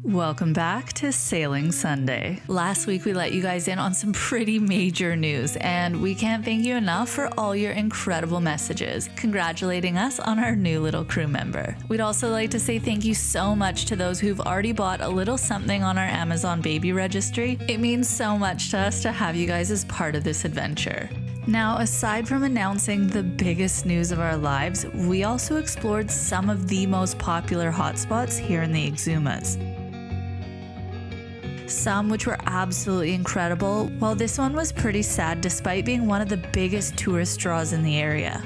Welcome back to Sailing Sunday. Last week we let you guys in on some pretty major news, and we can't thank you enough for all your incredible messages congratulating us on our new little crew member. We'd also like to say thank you so much to those who've already bought a little something on our Amazon baby registry. It means so much to us to have you guys as part of this adventure. Now, aside from announcing the biggest news of our lives, we also explored some of the most popular hotspots here in the Exumas. Some which were absolutely incredible, while this one was pretty sad despite being one of the biggest tourist draws in the area.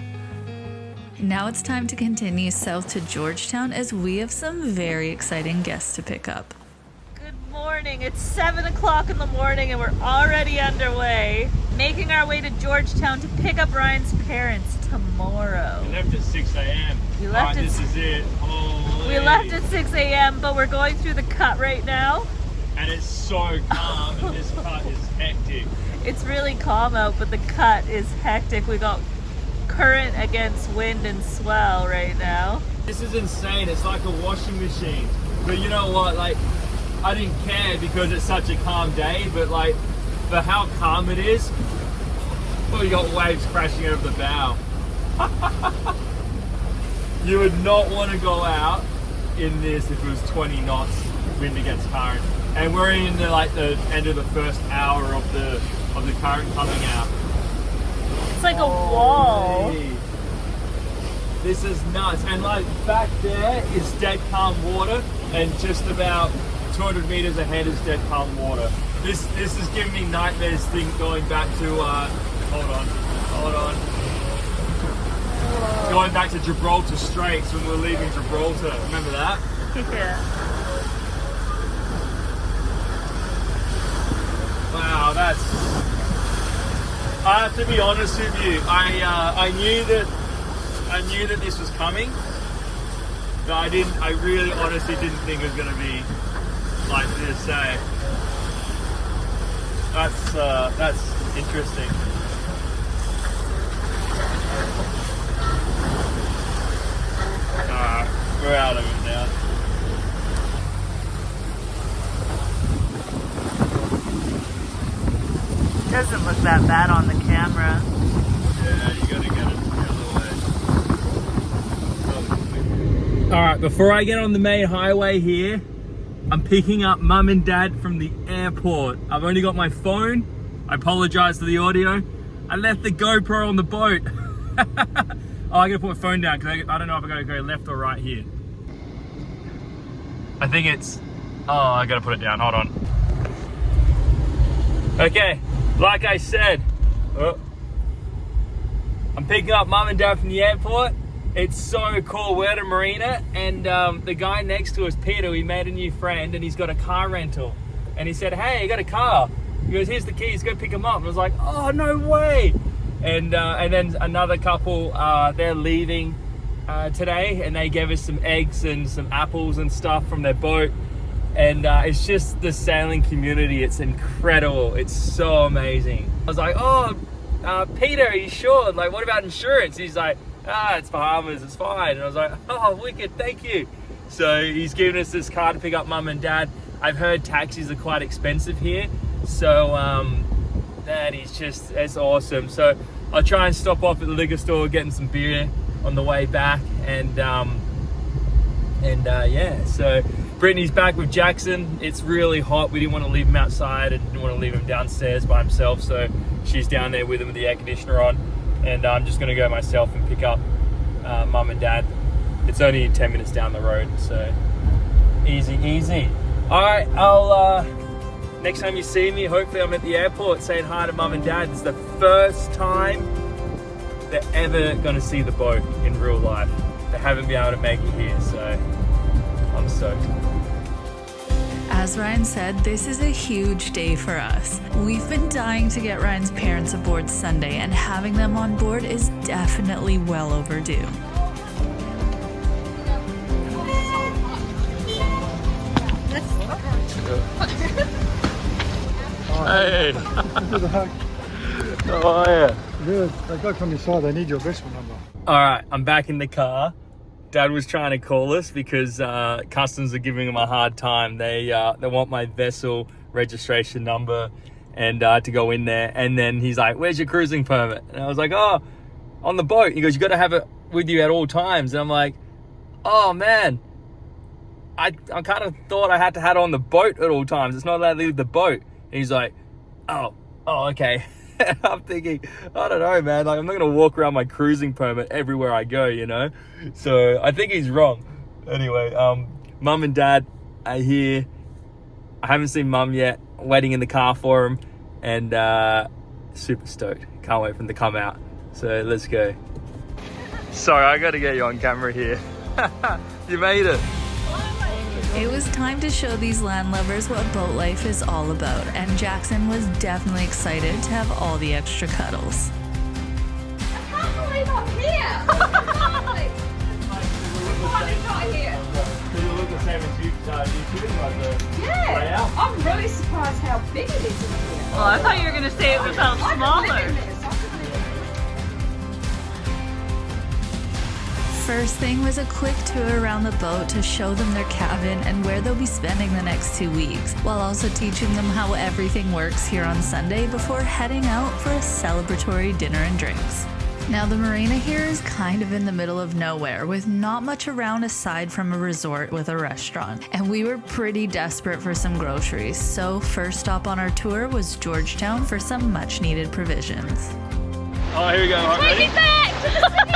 Now it's time to continue south to Georgetown as we have some very exciting guests to pick up. Good morning, it's 7 o'clock in the morning and we're already underway, making our way to Georgetown to pick up Ryan's parents tomorrow. We left at 6 a.m. This is it. Holy. We left at 6 a.m. but we're going through the cut right now. And it's so calm and this cut is hectic. It's really calm out, but the cut is hectic. We got current against wind and swell right now. This is insane. It's like a washing machine. But you know what? Like, I didn't care because it's such a calm day, but like, for how calm it is, well, you got waves crashing over the bow. You would not want to go out in this if it was 20 knots wind against current. And we're in the end of the first hour of the current coming out. It's like a wall. This is nuts. And like back there is dead calm water, and just about 200 meters ahead is dead calm water. This is giving me nightmares going back to hold on. Going back to Gibraltar Straits when we were leaving Gibraltar. Remember that? Yeah. Wow, I have to be honest with you. I knew that this was coming, but I really honestly didn't think it was going to be like this. So that's interesting. We're out of it now. Doesn't look that bad on the camera. Yeah, you gotta get it the other way. Alright, before I get on the main highway here, I'm picking up Mum and Dad from the airport. I've only got my phone. I apologize for the audio. I left the GoPro on the boat. I gotta put my phone down because I don't know if I gotta go left or right here. I think it's... Oh, I gotta put it down, hold on. Okay. Like I said, I'm picking up Mum and Dad from the airport. It's so cool. We're at a marina, and the guy next to us, Peter, we made a new friend, and he's got a car rental. And he said, hey, you got a car? He goes, here's the keys, go pick them up. And I was like, oh, no way. And then another couple, they're leaving today, and they gave us some eggs and some apples and stuff from their boat. And it's just the sailing community. It's incredible. It's so amazing. I was like, oh, Peter, are you sure? Like, what about insurance? He's like, it's Bahamas, it's fine. And I was like, oh, wicked, thank you. So he's giving us this car to pick up Mum and Dad. I've heard taxis are quite expensive here. So it's awesome. So I'll try and stop off at the liquor store, getting some beer on the way back. And so Brittany's back with Jackson. It's really hot. We didn't want to leave him outside and didn't want to leave him downstairs by himself. So she's down there with him with the air conditioner on. And I'm just going to go myself and pick up Mum and Dad. It's only 10 minutes down the road. So easy. All right, I'll next time you see me, hopefully I'm at the airport saying hi to Mum and Dad. It's the first time they're ever going to see the boat in real life. They haven't been able to make it here, so I'm stoked. As Ryan said, this is a huge day for us. We've been dying to get Ryan's parents aboard Sunday, and having them on board is definitely well overdue. Hey! How are you? Good. They got on your side. They need your vessel number. All right, I'm back in the car. Dad was trying to call us because customs are giving him a hard time. They want my vessel registration number and to go in there. And then he's like, "Where's your cruising permit?" And I was like, "Oh, on the boat." He goes, "You got to have it with you at all times." And I'm like, "Oh man, I kind of thought I had to have it on the boat at all times. It's not allowed to leave the boat." And he's like, oh, okay." I'm thinking, I don't know, man. Like, I'm not gonna walk around my cruising permit everywhere I go, you know. So I think he's wrong. Anyway, Mum and Dad are here. I haven't seen Mum yet. Waiting in the car for him, and super stoked. Can't wait for him to come out. So let's go. Sorry, I got to get you on camera here. You made it. It was time to show these land lovers what boat life is all about, and Jackson was definitely excited to have all the extra cuddles. I can't believe I'm here! Why not here? You look the same as you shooting like the Yeah! I'm really surprised how big it is in here. Oh, I thought you were gonna say it was how I could live smaller. in this. I could live in this. First thing was a quick tour around the boat to show them their cabin and where they'll be spending the next 2 weeks, while also teaching them how everything works here on Sunday before heading out for a celebratory dinner and drinks. Now, the marina here is kind of in the middle of nowhere, with not much around aside from a resort with a restaurant, and we were pretty desperate for some groceries, so first stop on our tour was Georgetown for some much needed provisions. Oh, here we go. All right, ready? Back to the city!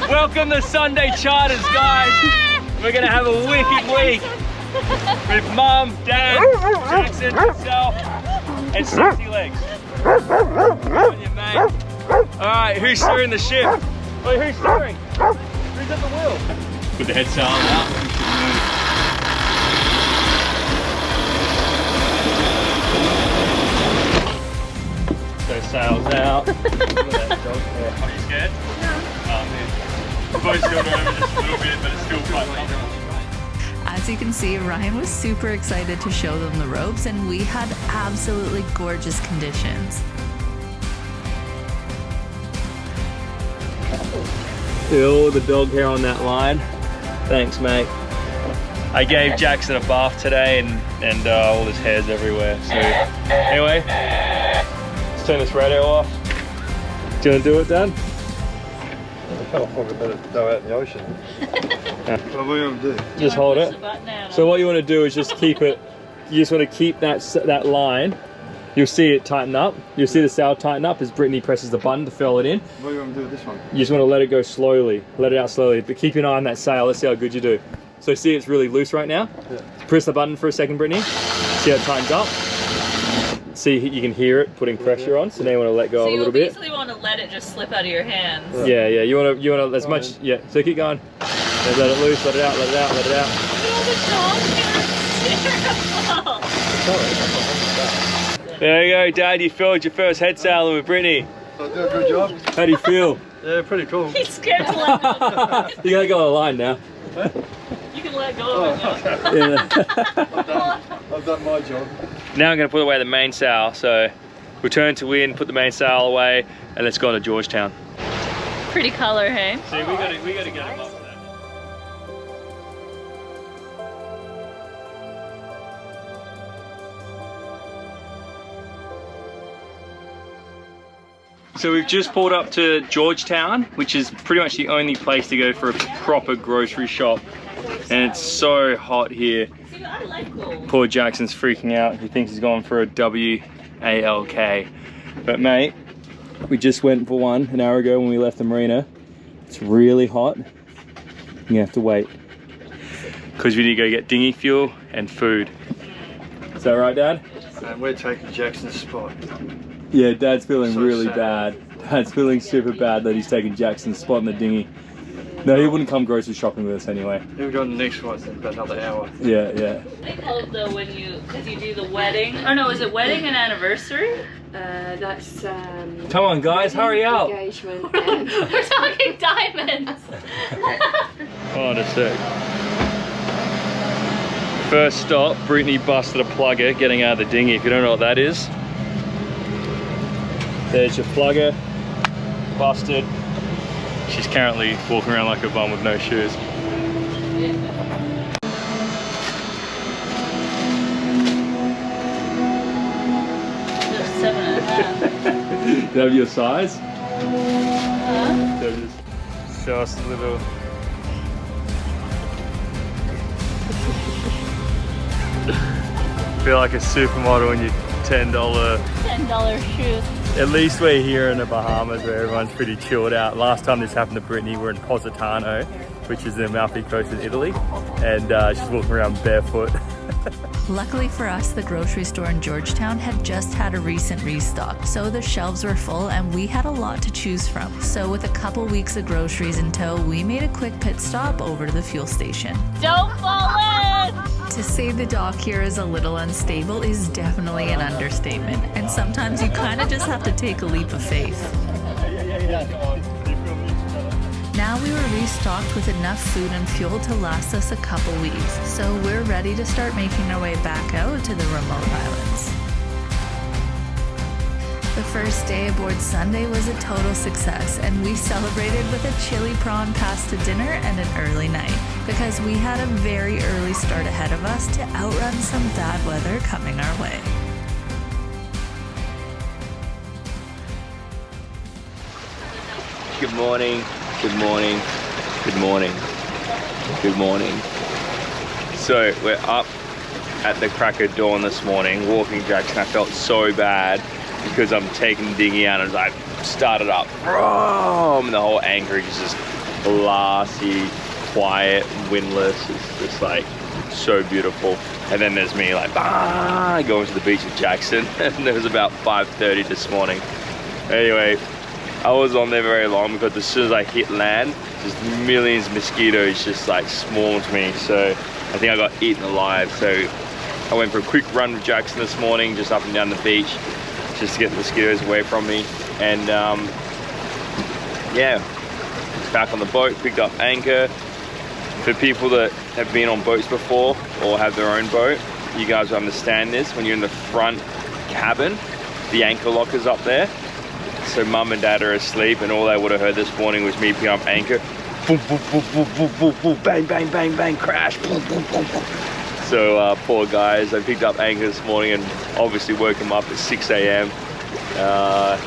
Welcome to Sunday Charters, guys. We're gonna have a wicked week with Mum, Dad, Jackson, myself, and Sexy Legs. Good on you, mate. All right, who's steering the ship? Wait, who's steering? Who's at the wheel? Put the head sail out. So sails out. Are you scared? No. Oh, man. The boat's still going over just a little bit, but it's still quite comfortable. As you can see, Ryan was super excited to show them the ropes, and we had absolutely gorgeous conditions. All the dog hair on that line. Thanks, mate. I gave Jackson a bath today, and all his hair's everywhere. So anyway, let's turn this radio off. Do you want to do it, Dad? I probably better go out in the ocean. What are we going to do? Just hold Push it. the button out. So what you want to do is just keep it. You just want to keep that line. You'll see it tighten up. You'll see the sail tighten up as Brittany presses the button to fill it in. What are you going to do with this one? You just want to let it go slowly. Let it out slowly. But keep an eye on that sail. Let's see how good you do. So see, it's really loose right now. Yeah. Press the button for a second, Brittany. See how it tightens up. See, you can hear it putting pressure on. So now you want to let go So a you little bit. basically want to let it just slip out of your hands. Yeah. You want to as much. Yeah. So keep going. Let it loose. Let it out. Let it out. Let it out. There you go, Dad. You filled your first head sail with Brittany. I do a good job. How do you feel? Yeah, pretty cool. He's scared to let go. You gotta go on the line now. You can let go of it now. Yeah. I've done my job. Now I'm gonna put away the mainsail. So return to wind, put the mainsail away, and let's go to Georgetown. Pretty color, hey? See, we gotta get him up there. So we've just pulled up to Georgetown, which is pretty much the only place to go for a proper grocery shop. And it's so hot here. See, I like gold. Poor Jackson's freaking out. He thinks he's going for a WALK. But mate, we just went for one an hour ago when we left the marina. It's really hot. You're gonna have to wait. Because we need to go get dinghy fuel and food. Is that right, Dad? And we're taking Jackson's spot. Yeah, Dad's feeling So really sad. bad. Dad's feeling super bad that he's taking Jackson's spot in the dinghy. No, he wouldn't come grocery shopping with us anyway. He'll go on the next one in about another hour. Yeah. They call it though when you, because you do the wedding. Oh no, is it wedding and anniversary? That's Come on, guys, hurry up. engagement and We're talking diamonds. Hold on a sec. First stop, Brittany busted a plugger getting out of the dinghy. If you don't know what that is, there's your plugger, busted. She's currently walking around like a bum with no shoes. They're 7.5. Do you have your size? So just show us a little. Feel like a supermodel in your $10 shoes. At least we're here in the Bahamas where everyone's pretty chilled out. Last time this happened to Brittany, we're in Positano, which is the Amalfi Coast in Italy, and she's walking around barefoot. Luckily for us, the grocery store in Georgetown had just had a recent restock, so the shelves were full and we had a lot to choose from. So with a couple weeks of groceries in tow, we made a quick pit stop over to the fuel station. Don't fall in! To say the dock here is a little unstable is definitely an understatement, and sometimes you kind of just have to take a leap of faith. Now we were restocked with enough food and fuel to last us a couple weeks, so we're ready to start making our way back out to the remote islands. The first day aboard Sunday was a total success, and we celebrated with a chili prawn pasta dinner and an early night, because we had a very early start ahead of us to outrun some bad weather coming our way. Good morning, good morning, good morning, good morning. So we're up at the crack of dawn this morning, walking Jackson. I felt so bad because I'm taking the dinghy out and I started up, and the whole anchorage is just glassy, quiet, windless. It's just like so beautiful. And then there's me like going to the beach at Jackson, and it was about 5:30 this morning. Anyway, I was on there very long because as soon as I hit land, just millions of mosquitoes just like swarmed me. So I think I got eaten alive. So I went for a quick run with Jackson this morning, just up and down the beach, just to get the mosquitoes away from me. And yeah, back on the boat, picked up anchor. For people that have been on boats before or have their own boat, you guys will understand this. When you're in the front cabin, the anchor locker's up there. So mum and dad are asleep, and all they would have heard this morning was me picking up anchor. Boom, boom, boom, boom, boom, boom, boom, bang, bang, bang, bang, crash. Boom, boom, boom, boom. So poor guys, I picked up anchor this morning and obviously woke them up at 6 a.m.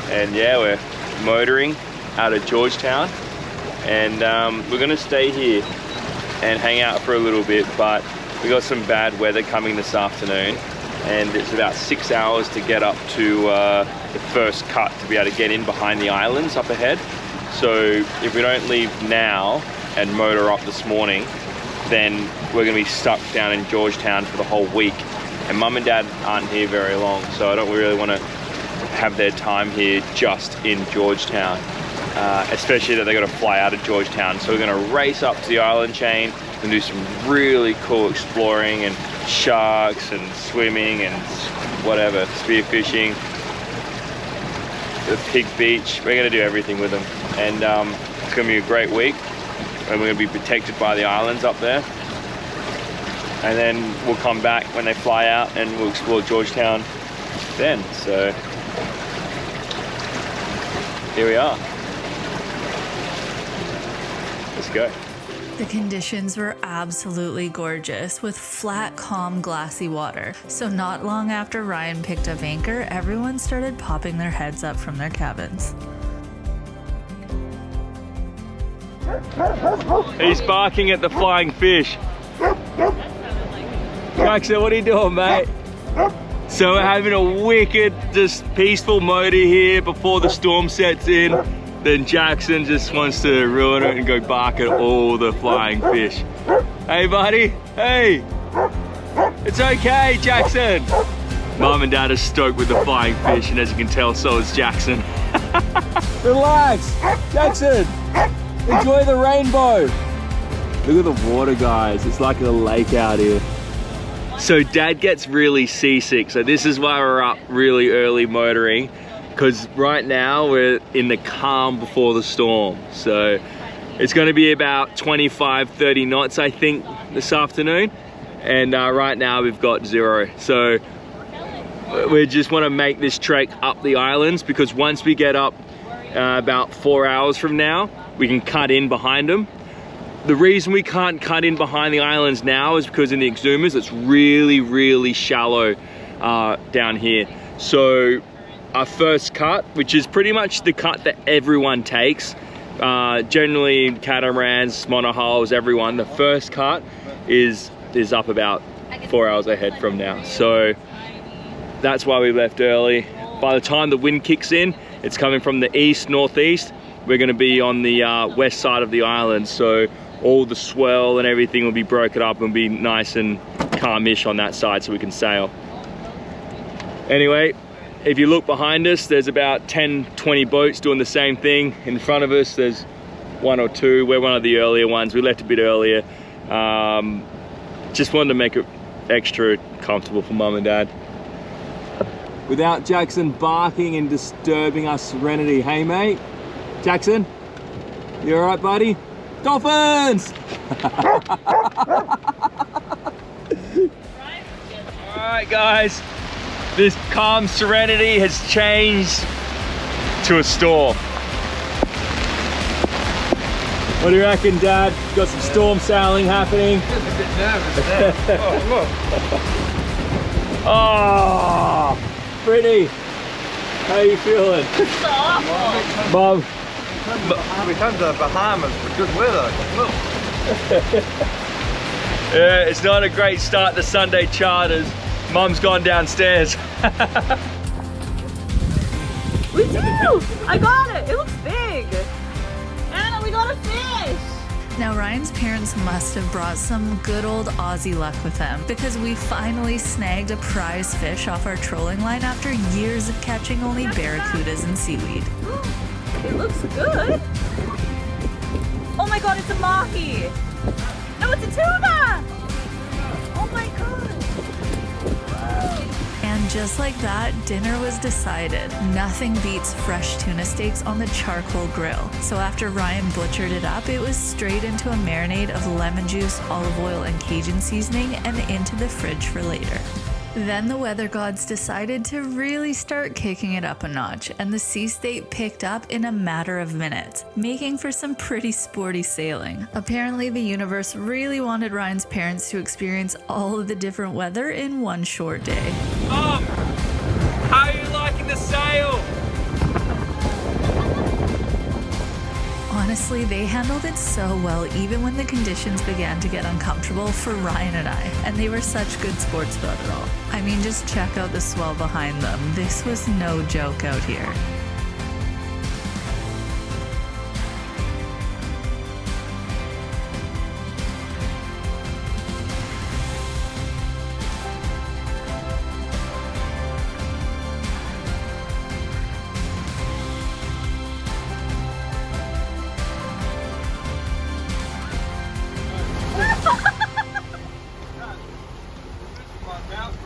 And yeah, we're motoring out of Georgetown, and we're gonna stay here and hang out for a little bit, but we got some bad weather coming this afternoon, and it's about 6 hours to get up to the first cut to be able to get in behind the islands up ahead. So if we don't leave now and motor up this morning, then we're gonna be stuck down in Georgetown for the whole week. And mum and dad aren't here very long, so I don't really wanna have their time here just in Georgetown, especially that they gotta fly out of Georgetown. So we're gonna race up to the island chain and do some really cool exploring and sharks and swimming and whatever, spearfishing, the pig beach. We're gonna do everything with them, and it's gonna be a great week, and we're gonna be protected by the islands up there. And then we'll come back when they fly out and we'll explore Georgetown then. So here we are. Let's go. The conditions were absolutely gorgeous, with flat, calm, glassy water. So not long after Ryan picked up anchor, everyone started popping their heads up from their cabins. He's barking at the flying fish. Jackson, what are you doing, mate? So we're having a wicked, just peaceful motor here before the storm sets in. Then Jackson just wants to ruin it and go bark at all the flying fish. Hey buddy, hey! It's okay, Jackson! Mum and Dad are stoked with the flying fish, and as you can tell, so is Jackson. Relax! Jackson! Enjoy the rainbow! Look at the water, guys. It's like a lake out here. So Dad gets really seasick, so this is why we're up really early motoring, because right now we're in the calm before the storm. So it's going to be about 25-30 knots, I think, this afternoon, and right now we've got 0. So we just want to make this trek up the islands, because once we get up about 4 hours from now, we can cut in behind them. The reason we can't cut in behind the islands now is because in the Exumas it's really shallow down here. So our first cut, which is pretty much the cut that everyone takes, generally catamarans, monohulls, everyone, the first cut is up about 4 hours ahead from now. So that's why we left early. By the time the wind kicks in, it's coming from the east, northeast. We're gonna be on the west side of the island, so all the swell and everything will be broken up and be nice and calmish on that side so we can sail. Anyway, if you look behind us, there's about 10, 20 boats doing the same thing. In front of us, there's 1 or 2. We're one of the earlier ones. We left a bit earlier. Just wanted to make it extra comfortable for Mum and Dad. Without Jackson barking and disturbing our serenity. Hey, mate? Jackson? You all right, buddy? Dolphins! All right, guys. This calm serenity has changed to a storm. What do you reckon, Dad? Got some storm sailing happening? Just a bit nervous there. Oh, look. Oh, pretty. How you feeling? It's awful. Mum. We come to the Bahamas for good weather. Look. Yeah, it's not a great start to Sunday charters. Mum's gone downstairs. We do! I got it! It looks big! Anna, we got a fish! Now, Ryan's parents must have brought some good old Aussie luck with them, because we finally snagged a prize fish off our trolling line after years of catching only barracudas and seaweed. It looks good! Oh my god, it's a mahi! No, it's a tuna! Oh my god! And just like that, dinner was decided. Nothing beats fresh tuna steaks on the charcoal grill. So after Ryan butchered it up, it was straight into a marinade of lemon juice, olive oil, and Cajun seasoning, and into the fridge for later. Then the weather gods decided to really start kicking it up a notch, and the sea state picked up in a matter of minutes, making for some pretty sporty sailing. Apparently, the universe really wanted Ryan's parents to experience all of the different weather in one short day. Mum, how are you liking the sail? Honestly, they handled it so well even when the conditions began to get uncomfortable for Ryan and I, and they were such good sports about it all. I mean, just check out the swell behind them. This was no joke out here.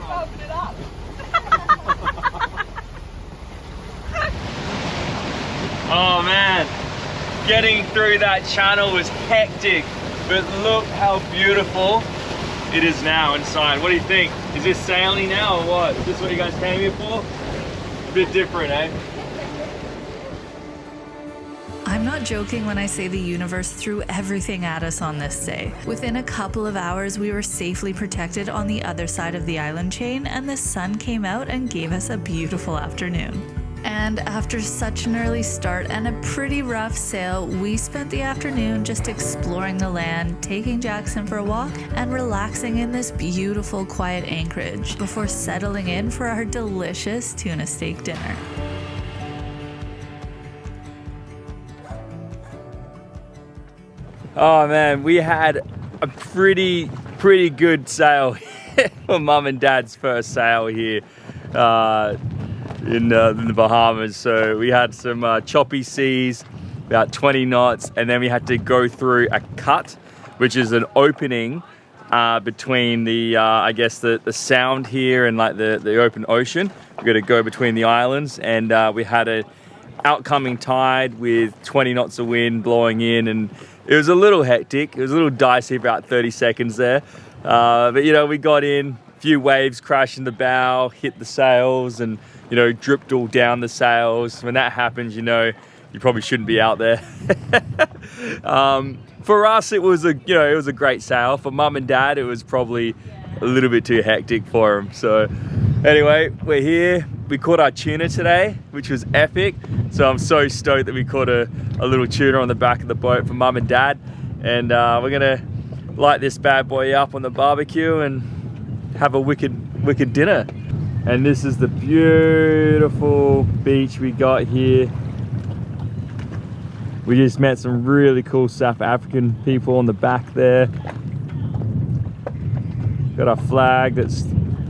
Open it up. Oh man, getting through that channel was hectic, but look how beautiful it is now inside. What do you think? Is this sailing now or what? Is this what you guys came here for? A bit different, eh? I'm not joking when I say the universe threw everything at us on this day. Within a couple of hours, we were safely protected on the other side of the island chain, and the sun came out and gave us a beautiful afternoon. And after such an early start and a pretty rough sail, we spent the afternoon just exploring the land, taking Jackson for a walk, and relaxing in this beautiful, quiet anchorage before settling in for our delicious tuna steak dinner. Oh man, we had a pretty good sail for Mum and Dad's first sail here in the Bahamas. So we had some choppy seas, about 20 knots, and then we had to go through a cut, which is an opening between the I guess the sound here and like the open ocean. We got to go between the islands, and we had a outcoming tide with 20 knots of wind blowing in, and it was a little hectic. It was a little dicey, about 30 seconds there. But you know, we got in, a few waves crashed in the bow, hit the sails, and you know, dripped all down the sails. When that happens, you know, you probably shouldn't be out there. For us, it was a great sail. For Mum and Dad, it was probably a little bit too hectic for them. So anyway, we're here. We caught our tuna today, which was epic. So I'm so stoked that we caught a little tuna on the back of the boat for Mum and Dad. And we're gonna light this bad boy up on the barbecue and have a wicked dinner. And this is the beautiful beach we got here. We just met some really cool South African people on the back there. Got our flag that's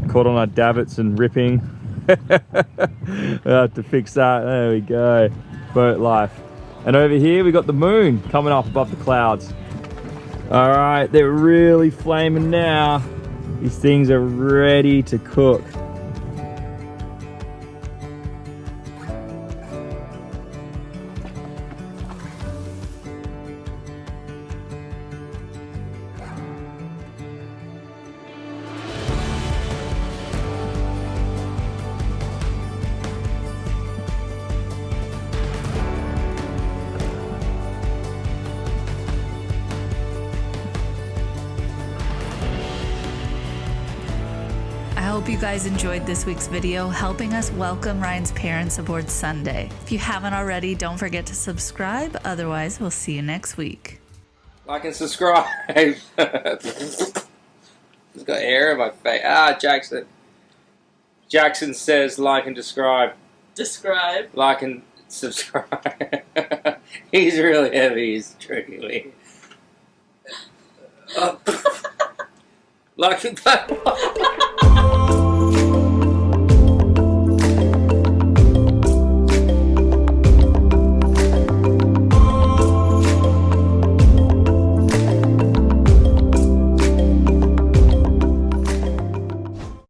caught on our davits and ripping. We'll have to fix that. There we go. Boat life. And over here we got the moon coming up above the clouds. All right, they're really flaming now. These things are ready to cook. I hope you guys enjoyed this week's video helping us welcome Ryan's parents aboard Sunday. If you haven't already, don't forget to subscribe. Otherwise, we'll see you next week. Like and subscribe. It's got hair in my face. Jackson. Jackson says like and describe. Describe. Like and subscribe. He's really heavy. He's tricking me. Like and